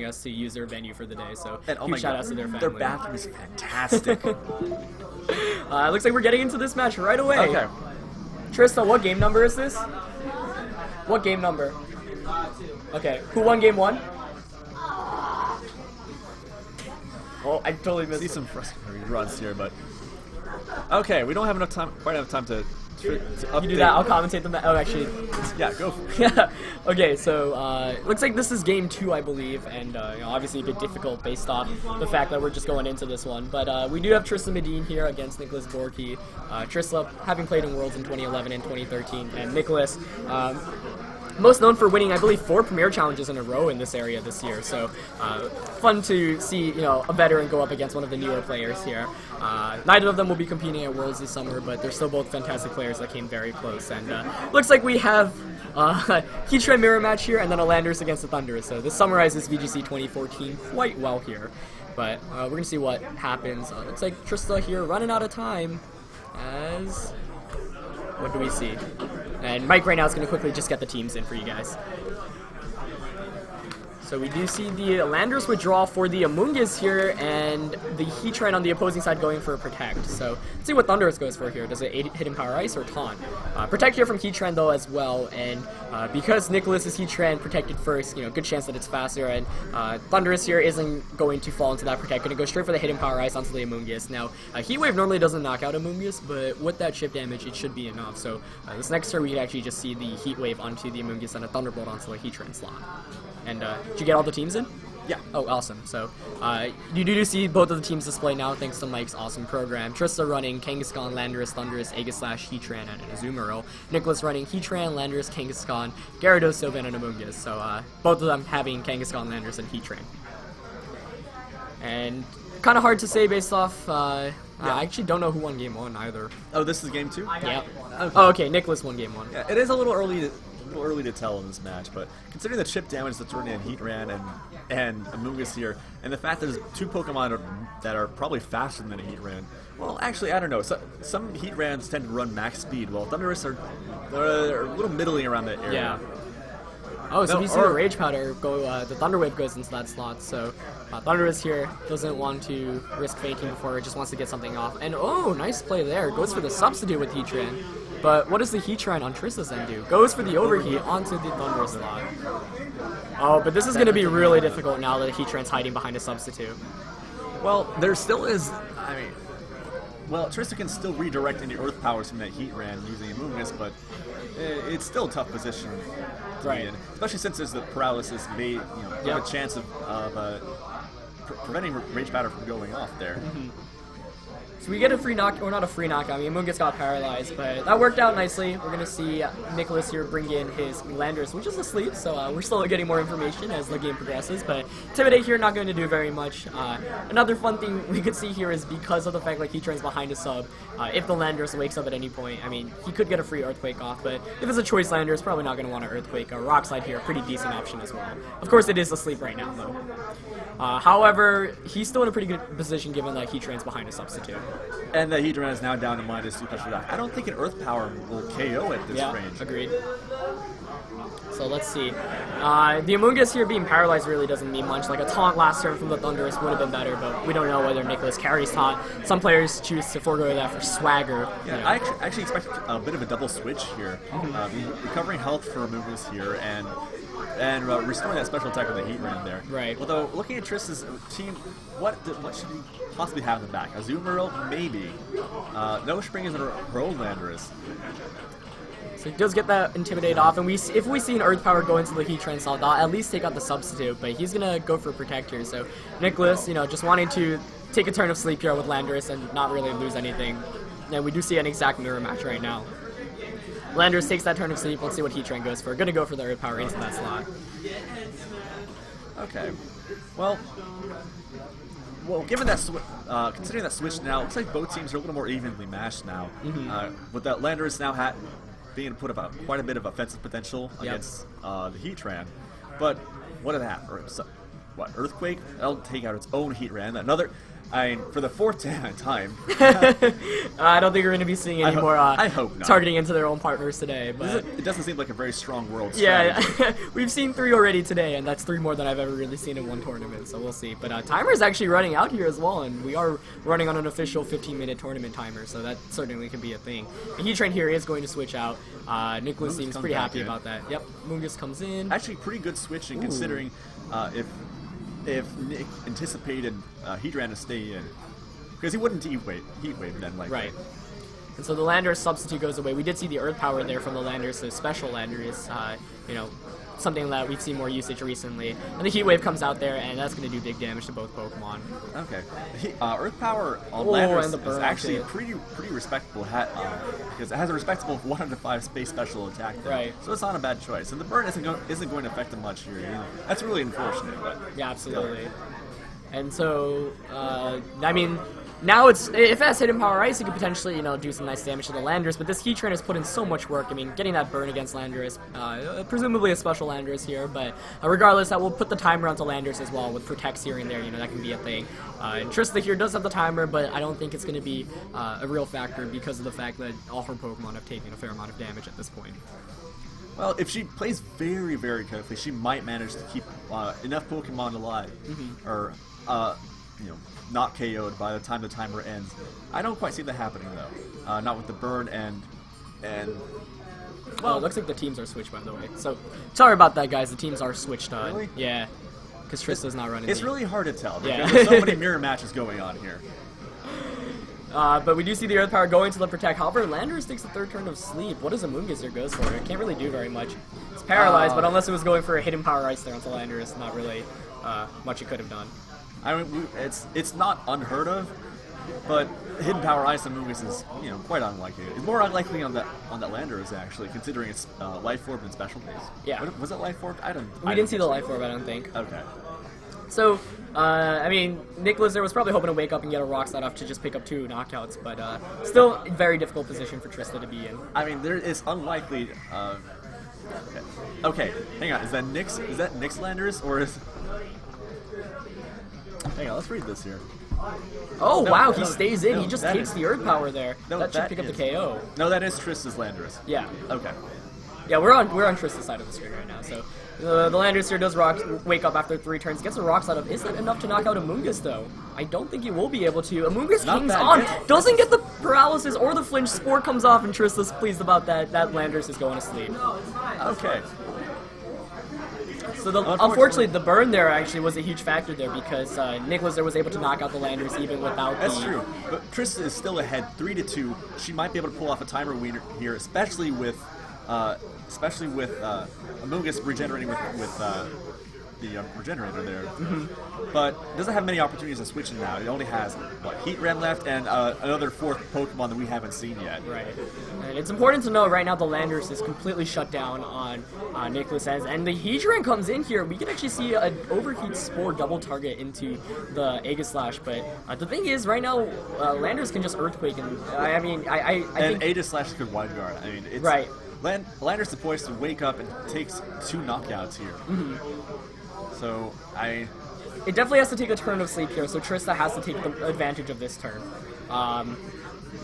allowing us to use their venue for the day. So And oh huge my shout God, outs to their family. their bathroom is fantastic. Looks like we're getting into this match right away. Okay. Trista, what game number is this? What game number? Okay, who won game 1? Oh, I totally missed See it. some frustrating runs here, but okay, we don't have enough time, quite enough time to update. You do that, I'll commentate the match. Oh, actually, Yeah, go for it. yeah. Okay, so looks like this is game 2, I believe, and you know, obviously a bit difficult based off the fact that we're just going into this one. But we do have Trista Medine here against Nicholas Borky. Trista having played in Worlds in 2011 and 2013, and Nicholas. Most known for winning, I believe, 4 Premier Challenges in a row in this area this year. So fun to see, you know, a veteran go up against one of the newer players here. Neither of them will be competing at Worlds this summer, but they're still both fantastic players that came very close. And looks like we have Heatran mirror match here, and then a Landers against the Thunderous. So this summarizes VGC 2014 quite well here. But we're gonna see what happens. Looks like Trista here running out of time. As what do we see? And Mike right now is going to quickly just get the teams in for you guys. So we do see the Landers withdraw for the Amoonguss here, and the Heatran on the opposing side going for a Protect. So let's see what Thunderous goes for here. Does it hit Power Ice or Taunt? Protect here from Heatran though as well, and because Nicholas is Heatran protected first, you know, good chance that it's faster, and Thunderous here isn't going to fall into that Protect, going to go straight for the Hidden Power Ice onto the Amoonguss. Now, Heat Wave normally doesn't knock out Amoonguss, but with that chip damage, it should be enough. So this next turn, we can actually just see the Heat Wave onto the Amoonguss and a Thunderbolt onto the Heatran slot. And did you get all the teams in? Yeah. Oh, awesome. So you do see both of the teams display now thanks to Mike's awesome program. Trista running Kangaskhan, Landorus, Thunderous, Aegislash, Heatran, and Azumarill. Nicholas running Heatran, Landorus, Kangaskhan, Gyarados, Sylvan, and Amoonguss. So both of them having Kangaskhan, Landorus, and Heatran. And kind of hard to say based off... I actually don't know who won game 1 either. Oh, this is game 2? Yep. Okay. Oh, okay. Nicholas won game 1. Yeah, it is a little early to tell in this match, but considering the chip damage that's running in Heatran and Amoonguss here, and the fact that there's 2 Pokemon that are probably faster than a Heatran, well, actually, I don't know. Some Heatrans tend to run max speed, while Thunderous are a little middling around that area. Yeah. Oh, so we see the Rage Powder go, the Thunder Wave goes into that slot, so Thunderous here doesn't want to risk fainting before, it just wants to get something off. And oh, nice play there, goes for the substitute with Heatran. But what does the Heatran on Trista's end do? Goes for the Overheat onto the Thunderous slot. Oh, but this is going to be really difficult now that Heatran's hiding behind a substitute. Well, there still is, I mean, well, Trista can still redirect any Earth Powers from that Heatran using Amoonguss, but it's still a tough position to be in, especially since there's the paralysis may, you know, give a chance of preventing Rage Powder from going off there. Mm-hmm. So we get a free knock, or not a free knock, I mean, Amoonguss got paralyzed, but that worked out nicely. We're going to see Nicholas here bring in his Landers, which is asleep, so we're still getting more information as the game progresses, but Intimidate here not going to do very much. Another fun thing we could see here is because of the fact like Heatran's behind a sub, if the Landers wakes up at any point, I mean, he could get a free Earthquake off, but if it's a choice Landers, probably not going to want an Earthquake. A Rock Slide here, a pretty decent option as well. Of course, it is asleep right now, though. However, he's still in a pretty good position given that Heatran's behind a substitute. And the Heatran is now down to -2 special attack. I don't think an Earth Power will KO at this range. Agreed. So let's see. The Amoonguss here being paralyzed really doesn't mean much. Like a Taunt last turn from the Thunderous would have been better, but we don't know whether Nicholas carries Taunt. Some players choose to forego that for swagger. Yeah, you know. I actually expect a bit of a double switch here. Recovering health for Amoonguss here, and restoring that special attack with the Heatran there. Right. Although, looking at Trista's team, what should he possibly have in the back? Azumarill? Maybe. No Spring is her old Landorus. So he does get that Intimidate off, and if we see an Earth Power go into the Heatran slot, that'll at least take out the substitute, but he's going to go for Protect here. So Nicholas, you know, just wanting to take a turn of sleep here with Landorus and not really lose anything. And we do see an exact mirror match right now. Landorus takes that turn of sleep. Let's see what Heatran goes for. Going to go for the Earth Power into that slot. Okay. Well, given that considering that switch now, it looks like both teams are a little more evenly matched now. With that Landorus now being able to put up quite a bit of offensive potential against the Heatran. But what did that happen? What, Earthquake? That'll take out its own Heatran. I mean, for the fourth time. I don't think we're going to be seeing any more I hope not. targeting into their own partners today. But It doesn't seem like a very strong world strategy. yeah, we've seen 3 already today, and that's 3 more than I've ever really seen in one tournament, so we'll see. But timer is actually running out here as well, and we are running on an official 15-minute tournament timer, so that certainly can be a thing. The Heat Train here is going to switch out. Nicholas seems pretty happy about that. Yep, Mungus comes in. Actually, pretty good switching considering if Nick anticipated Heatran to stay in. Because he wouldn't heat wave then, like right. And so the Landorus substitute goes away. We did see the Earth Power there from the Landorus, so special Landorus, something that we've seen more usage recently. And the Heat Wave comes out there, and that's going to do big damage to both Pokemon. Okay. Earth Power on Landorus is actually too. pretty respectable, because it has a respectable 105 space special attack there. Right. So it's not a bad choice. And the burn isn't going to affect him much here. That's really unfortunate. But yeah, absolutely. Yeah. And so, I mean, now if it has Hidden Power Ice, it could potentially, do some nice damage to the Landorus, but this Heat Train has put in so much work. I mean, getting that burn against Landorus, presumably a special Landorus here, but regardless, that will put the timer onto Landorus as well, with Protects here and there, that can be a thing. And Trista here does have the timer, but I don't think it's going to be a real factor because of the fact that all her Pokemon have taken a fair amount of damage at this point. Well, if she plays very, very carefully, she might manage to keep enough Pokemon alive, or not KO'd by the time the timer ends. I don't quite see that happening though. Not with the burn and. Well, it looks like the teams are switched, by the way. So sorry about that, guys. The teams are switched. Really? Yeah, because Trista's not running. It's really hard to tell because Yeah. there's so many mirror matches going on here. But we do see the Earth Power going to the Protect. However, Landorus takes the 3rd turn of Sleep. What does Amoonguss here goes for? It can't really do very much. It's paralyzed, but unless it was going for a Hidden Power Ice there onto Landorus, not really much it could have done. I mean, it's not unheard of, but Hidden Power Ice on Amoonguss is quite unlikely. It's more unlikely on that Landorus actually, considering its Life Orb and Special Phase. Yeah. Was it Life Orb? We didn't see the Life Orb, I don't think. Okay. So, I mean, Nicholas there was probably hoping to wake up and get a Rock Slide off to just pick up 2 knockouts, but still a very difficult position for Trista to be in. I mean, it's unlikely. Okay, hang on. Is that Nick's Landorus or is? Hang on, let's read this here. Oh wow, he stays in. He just takes the Earth Power there. No, that should pick up the KO. No, that is Trista's Landorus. Yeah. Okay. Yeah, we're on Trista's side of the screen right now. So the Landorus here does wake up after 3 turns, gets a Rock Slide up. Is that enough to knock out Amoonguss though? I don't think he will be able to. Amoonguss hangs on, doesn't get the paralysis or the flinch. Spore comes off, and Trista's pleased about that. That Landorus is going to sleep. Okay. So unfortunately, the burn there actually was a huge factor there because Nicholas there was able to knock out the Landorus even without That's true. But Trista is still ahead 3-2. She might be able to pull off a timer winner here, especially with Amoonguss regenerating with the regenerator there. But doesn't have many opportunities to switch in now. It only has Heatran left and another 4th Pokemon that we haven't seen yet. Right. And it's important to know right now the Landorus is completely shut down on Nicholas ends, and the Heatran comes in here. We can actually see an Overheat Spore double target into the Aegislash, but the thing is right now Landorus can just Earthquake, and I think Aegislash could Wide Guard. I mean, it's right. Landorus is poised to wake up and takes 2 knockouts here. So it definitely has to take a turn of sleep here, so Trista has to take the advantage of this turn.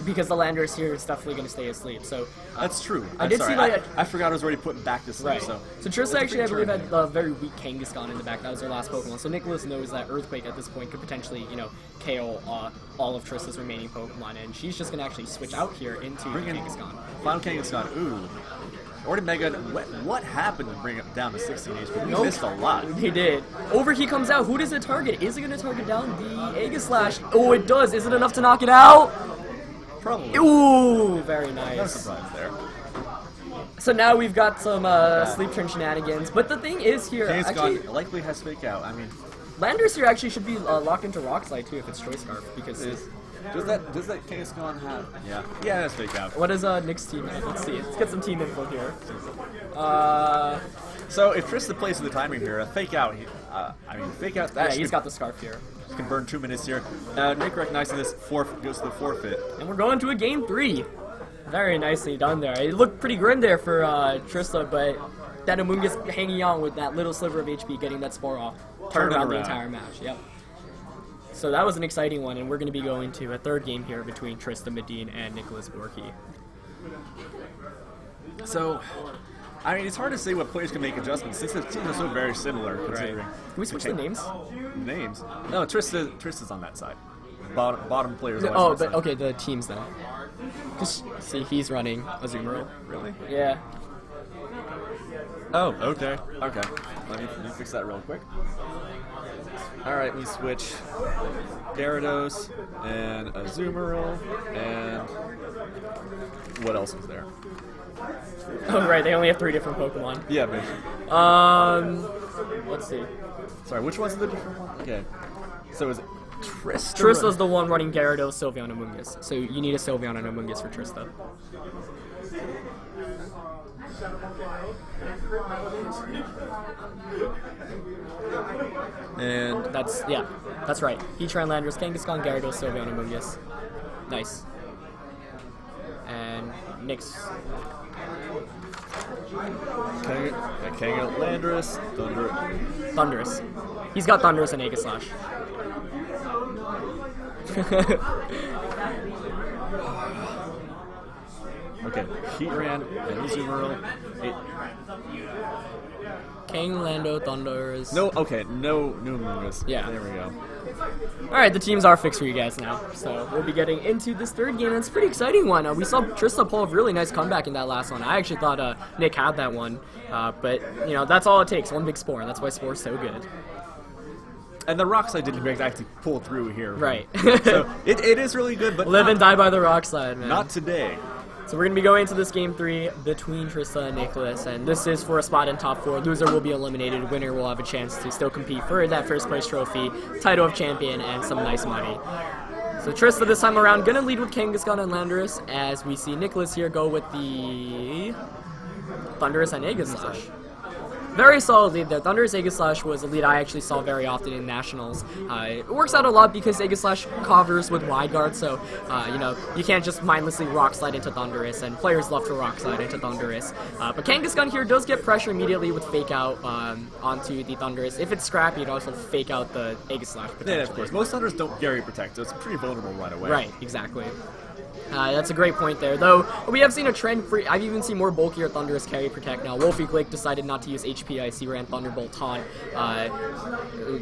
Because the Landorus here is definitely going to stay asleep. So that's true. I forgot I was already putting back to sleep. Right. So Trista actually, I believe, had a very weak Kangaskhan in the back. That was her last Pokemon. So Nicholas knows that Earthquake at this point could potentially, KO all of Trista's remaining Pokemon, and she's just going to actually switch out here into Kangaskhan. Final Kangaskhan. Ooh. Already Mega. What happened to bring it down to 16 HP? We missed a lot. He did. Overheat comes out. Who does it target? Is it going to target down the Aegislash? Oh, it does. Is it enough to knock it out? Probably. Ooh, very nice. No surprise there. So now we've got some Sleep Train shenanigans. But the thing is here, actually, likely has Fake Out. I mean, Landorus here actually should be locked into Rock Slide too if it's Choice Scarf, because does that Kangaskhan have? Yeah, that's Fake Out. What is Nick's team have? Let's see. Let's get some team info here. So if Trista plays the timer here, Fake Out. Fake Out. Yeah, he's got the Scarf here. Can burn 2 minutes here. Nick recognizing this goes to the forfeit. And we're going to a game 3. Very nicely done there. It looked pretty grim there for Trista, but that Amoonguss hanging on with that little sliver of HP, getting that Spore off, turned around the entire match. Yep. So that was an exciting one, and we're going to be going to a third game here between Trista Medine and Nicholas Borky. So, I mean, it's hard to say what players can make adjustments since the teams are so very similar. Considering. Can we switch the names? Names? No, Trista's on that side. Bottom players. Oh, but okay, the teams then. Cause see, he's running Azumarill. Really? Yeah. Oh, okay. Okay. Let me fix that real quick. All right, we switch Gyarados and Azumarill and what else was there? Oh right, they only have 3 different Pokemon. Yeah, maybe. Let's see. Sorry, which one's the different one? Okay. So is it Trista? Trista's the one running Gyarados, Sylveon, and Amoonguss. So you need a Sylveon and Amoonguss for Trista. And That's right. Heatran, Landorus, Kangaskhan, Gyarados, Sylveon, and Amoonguss. Nice. And Nick's. Kanga, Landorus, Thundurus. He's got Thundurus and Aegislash. Okay, Heatran and Azumarill. Kang, Lando, Thundurus. No Amoonguss. Yeah. There we go. Alright, the teams are fixed for you guys now. So we'll be getting into this third game, and it's a pretty exciting one. We saw Trista pull a really nice comeback in that last one. I actually thought Nick had that one. But, you know, that's all it takes. One big Spore. That's why Spore's so good. And the Rock Slide didn't exactly pull through here. Right. So it is really good, but Live and die by the Rock Slide, man. not today. So we're going to be going into this game 3 between Trista and Nicholas, and this is for a spot in top 4. Loser will be eliminated. Winner will have a chance to still compete for that first place trophy, title of champion, and some nice money. So Trista this time around going to lead with Kangaskhan and Landorus, as we see Nicholas here go with the Thundurus and Aegislash. Very solid lead there. Thundurus Aegislash was a lead I actually saw very often in Nationals. It works out a lot because Aegislash covers with wide guard, so you know, you can't just mindlessly Rock Slide into Thundurus, and players love to Rock Slide into Thundurus. But Kangaskhan here does get pressure immediately with Fake Out onto the Thundurus. If it's scrappy, it also Fake Out the Aegislash potentially. Yeah, of course. Most Thunders don't Gary Protect, so it's pretty vulnerable right away. Right, exactly. That's a great point there. Though, we have seen a trend for... I've even seen more bulkier Thundurus carry Protect now. Wolfie Glick decided not to use HP Icy, ran Thunderbolt Taunt,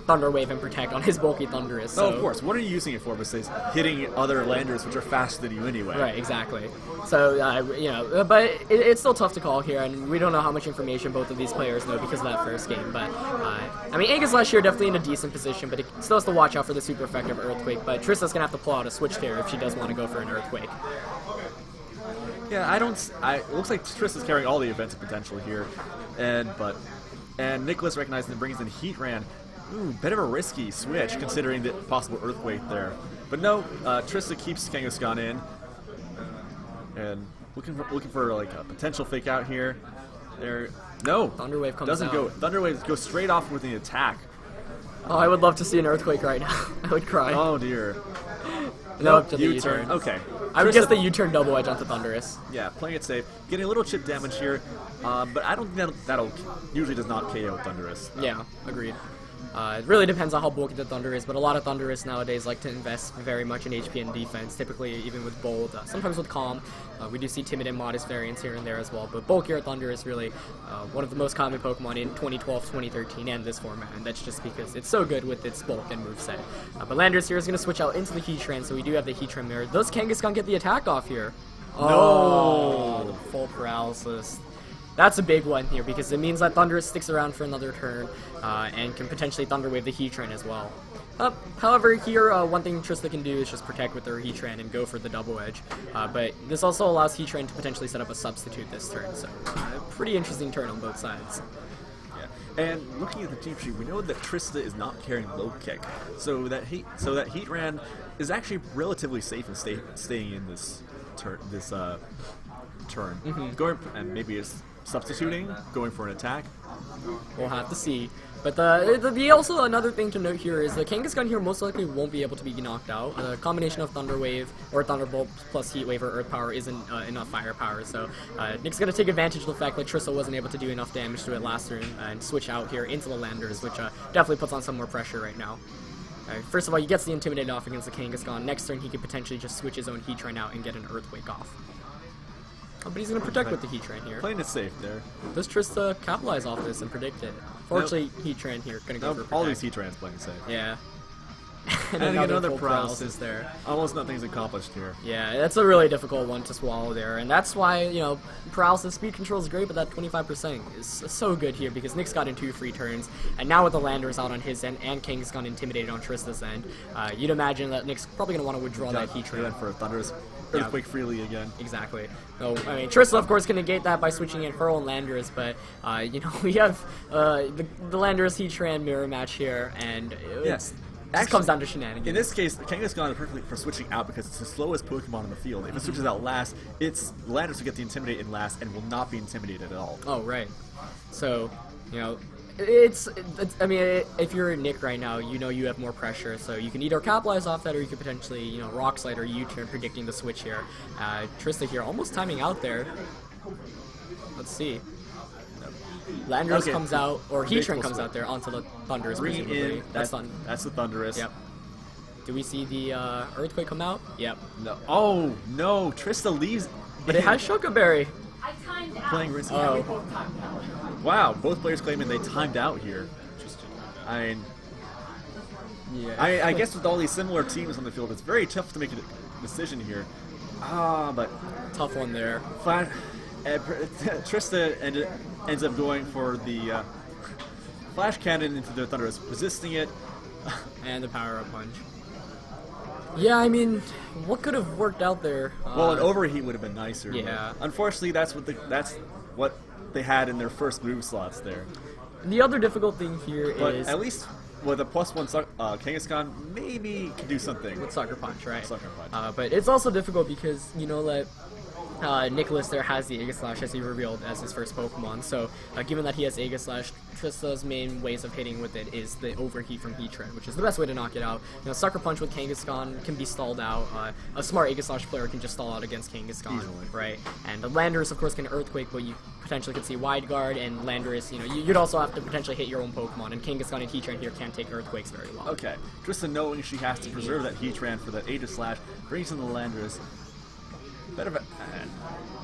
Thunder Wave, and Protect on his bulky Thundurus. So. Oh, of course. What are you using it for besides hitting other landers, which are faster than you anyway? Right, exactly. So, you know, but it's still tough to call here, and we don't know how much information both of these players know because of that first game. But, I mean, Aegislash here definitely in a decent position, but it still has to watch out for the super effective Earthquake. But Trista's going to have to pull out a Switch here if she does want to go for an Earthquake. Yeah, it looks like Trista's carrying all the offensive potential here, and Nicholas recognizing and brings in Heatran. Ooh, bit of a risky switch considering the possible Earthquake there. But no, Trista keeps Kangaskhan in, and looking for like a potential Fake Out here. There, no, Thunder Wave comes doesn't out. go. Thunder Wave goes straight off with the attack. Oh, I would love to see an Earthquake right now. I would cry. Oh dear. No, up to the U-turn. Okay. I would guess the U-turn double edge onto Thundurus. Yeah, playing it safe, getting a little chip damage here, but I don't think that'll usually does not KO Thundurus. Yeah, agreed. It really depends on how bulky the Thunder is, but a lot of Thundurus nowadays like to invest very much in HP and defense, typically even with Bold, sometimes with Calm. We do see timid and modest variants here and there as well, but bulkier Thunder is really one of the most common Pokemon in 2012, 2013, and this format, and that's just because it's so good with its bulk and moveset. But Landorus here is going to switch out into the Heatran, so we do have the Heatran mirror. Does Kangaskhan get the attack off here? No! Oh, the full paralysis. That's a big one here because it means that Thundurus sticks around for another turn and can potentially Thunder Wave the Heatran as well. However, here one thing Trista can do is just protect with her Heatran and go for the double edge. But this also allows Heatran to potentially set up a substitute this turn, so pretty interesting turn on both sides. Yeah, and looking at the team sheet, we know that Trista is not carrying low kick, so that Heatran is actually relatively safe in staying in this turn. Going and maybe it's substituting, going for an attack. We'll have to see. But the also another thing to note here is the Kangaskhan here most likely won't be able to be knocked out. A combination of Thunder Wave or Thunderbolt plus Heat Wave or Earth Power isn't enough firepower. So Nick's going to take advantage of the fact that Trista wasn't able to do enough damage to it last turn and switch out here into the Landers, which definitely puts on some more pressure right now. First of all, he gets the Intimidate off against the Kangaskhan. Next turn, he could potentially just switch his own Heatran out and get an Earthquake off. Oh, but he's going to protect with the Heatran here. Playing it safe there. Does Trista capitalize off this and predict it? Fortunately, Heatran here going to go for protect. All these Heatrans playing safe. Yeah. and another paralysis there. Almost nothing's accomplished here. Yeah, that's a really difficult one to swallow there, and that's why, you know, paralysis speed control is great, but that 25% is so good here because Nick's got in 2 free turns, and now with the Landers out on his end and King's gone intimidated on Trista's end, you'd imagine that Nick's probably going to want to withdraw that Heatran. For a Thunderous Earthquake freely again. Exactly. So, I mean, Trista, of course, can negate that by switching in Hurl and Landers, but, you know, we have the Landers Heatran mirror match here, and it's... Actually, comes down to shenanigans. In this case, Kangaskhan is perfect for switching out because it's the slowest Pokemon in the field. If it switches out last, it's Landers will get the Intimidate in last and will not be intimidated at all. Oh, right. So, you know, I mean, if you're Nick right now, you know you have more pressure, so you can either capitalize off that or you could potentially, you know, Rock Slide or U-turn predicting the switch here. Trista here almost timing out there. Let's see. Landers comes out, or Heatran comes out there onto the Thunderous, presumably. That's the Thunderous. Yep. Do we see the Earthquake come out? Yep. No. Oh, no. Trista leaves. But it has Choco Berry. I timed out. Playing risky. Oh. Wow, both players claiming they timed out here. I mean, yeah. I guess with all these similar teams on the field, it's very tough to make a decision here. But tough one there. Trista ends up going for the Flash Cannon into the Thunderous, resisting it. And the Power-Up Punch. Yeah, I mean, what could have worked out there? Well, an Overheat would have been nicer. Yeah. Unfortunately, that's what they had in their first move slots there. The other difficult thing here is... at least with a +1 Kangaskhan, maybe can do something. With Sucker Punch, right? Sucker Punch. But it's also difficult because, you know, that... Nicholas there has the Aegislash as he revealed as his first Pokemon, so given that he has Aegislash, Trista's main ways of hitting with it is the Overheat from Heatran, which is the best way to knock it out. You know, Sucker Punch with Kangaskhan can be stalled out. A smart Aegislash player can just stall out against Kangaskhan, right? And the Landers, of course, can Earthquake, but you potentially could see Wide Guard, and Landers, you know, you'd also have to potentially hit your own Pokemon, and Kangaskhan and Heatran here can't take Earthquakes very well. Okay, Trista knowing she has to preserve that Heatran for that Aegislash, brings in the Landers.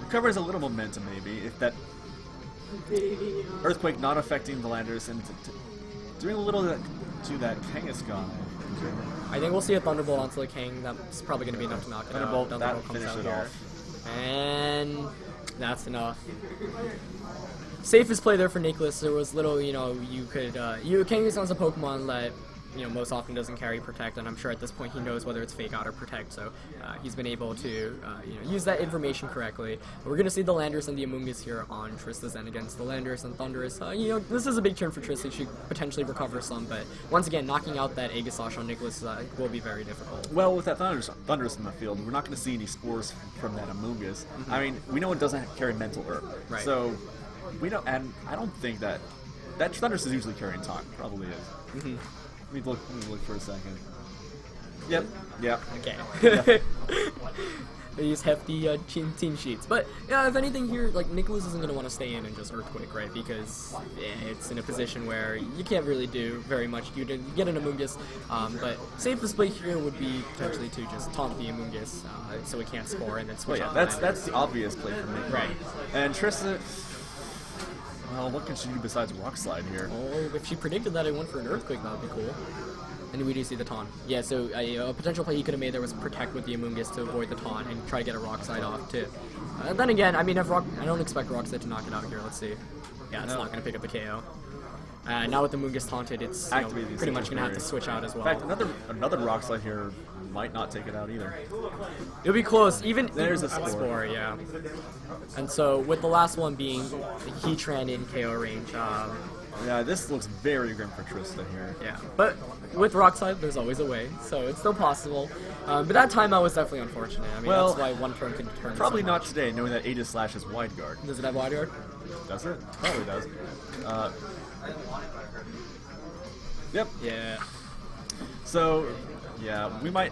Recovers a little momentum maybe if that Earthquake not affecting the Landers and doing a little to that Kangaskhan. I think we'll see a Thunderbolt onto the Kang. That's probably going to be enough to knock it out. Thunderbolt finishes it off. And that's enough. Safest play there for Nicholas. There was little, you know, you could Kangaskhan's a Pokemon that, you know, most often doesn't carry Protect, and I'm sure at this point he knows whether it's Fake Out or Protect, so he's been able to, you know, use that information correctly. But we're going to see the Landers and the Amoonguss here on Trista's end against the Landers and Thunderous. You know, this is a big turn for Trista. She could potentially recover some, but once again, knocking out that Aegislash on Nicholas will be very difficult. Well, with that Thunderous in the field, we're not going to see any spores from that Amoonguss. I mean, we know it doesn't carry Mental Herb, right. So we don't, and I don't think that Thunderous is usually carrying Taunt. Probably is. Let me look for a second. Yep. Okay. Yep. They use hefty team sheets. But, yeah, if anything here, like, Nicholas isn't going to want to stay in and just Earthquake, right? Because it's in a position where you can't really do very much. You get an Amoonguss, but safest play here would be potentially to just taunt the Amoonguss so it can't Spore and then switch on. That's the obvious play for me. Right. And Trista... Well, what can she do besides Rock Slide here? Oh, if she predicted that I went for an Earthquake, that would be cool. And we do see the taunt. Yeah, so a potential play he could have made there was Protect with the Amoonguss to avoid the taunt and try to get a Rock Slide off too. Then again, I mean, I don't expect Rock Slide to knock it out here. Let's see. Yeah, it's not going to pick up the KO. Now with the Amoonguss taunted, it's pretty much going to have to switch out as well. In fact, another Rock Slide here might not take it out either. It'll be close. Even there's a Spore, yeah. And so with the last one being Heatran in KO range. Yeah, this looks very grim for Trista here. Yeah, but with Rock Slide, there's always a way, so it's still possible. But that timeout was definitely unfortunate. I mean, that's why one turn can turn. Probably so not much. today, knowing that Aegislash has Wide Guard. Does it have Wide Guard? Does it? Probably does. Yep. Yeah. So, yeah, we might.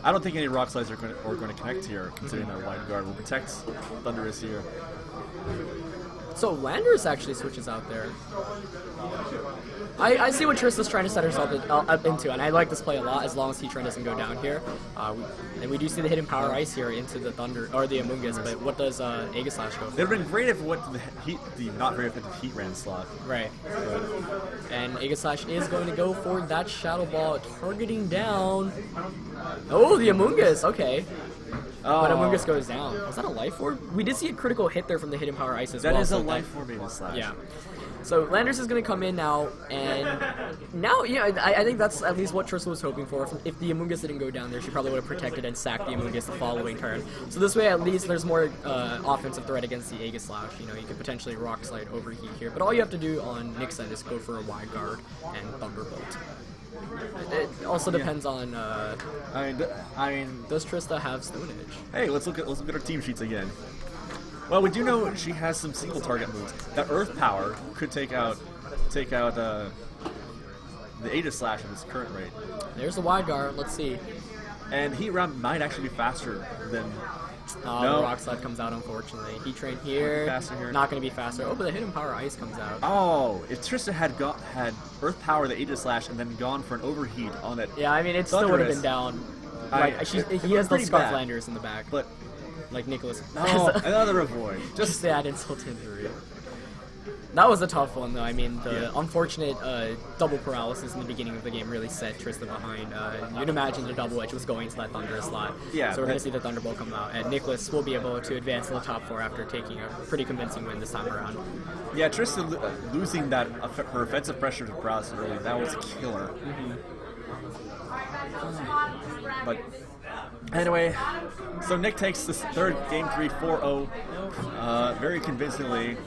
I don't think any Rock Slides are going to connect here, considering that Wide Guard will protect Thunderous here. So Landers actually switches out there. I see what Trista's trying to set herself up into, and I like this play a lot as long as Heatran doesn't go down here. And we do see the hidden power ice here into the Thunder or the Amoonguss, but what does Aegislash go for? It would have been great if it went to the not very effective Heatran slot. Right. And Aegislash is going to go for that Shadow Ball, targeting down. Oh, the Amoonguss. Okay. But Amoonguss goes down. Was that a Life Orb? We did see a critical hit there from the hidden power ice as well. That is a Life Orb Aegislash. Yeah. So Landers is going to come in now, and now, yeah, I think that's at least what Trista was hoping for. If the Amoonguss didn't go down there, she probably would have protected and sacked the Amoonguss the following turn. So this way, at least, there's more offensive threat against the Aegislash. You know, you could potentially Rock Slide Overheat here, but all you have to do on Nick's side is go for a Wide Guard and Thunderbolt. It also depends on. I mean, does Trista have Stone Edge? Hey, let's look at our team sheets again. Well, we do know she has some single target moves. That Earth Power could take out the Aegislash at its current rate. There's the Wide Guard. Let's see. And Heatran might actually be faster than. No. The Rock Slide comes out, unfortunately. Heatran here. Faster here. Not going to be faster. Oh, but the Hidden Power Ice comes out. Oh, if Trista had Earth Power the Aegislash and then gone for an Overheat on it. Yeah, I mean, it still would have been down. Like, he has those Scarf Landers in the back. But like Nicholas. Oh, another avoid. Just to add insult to injury. That was a tough one, though. I mean, the unfortunate double paralysis in the beginning of the game really set Trista behind. You'd imagine the double edge was going to that Thunderous slot. Yeah, so we're going to see the Thunderbolt come out, and Nicholas will be able to advance to the top 4 after taking a pretty convincing win this time around. Yeah, Trista losing that her offensive pressure to paralysis early, that was a killer. But anyway, so Nick takes this third game 3 4-0 very convincingly.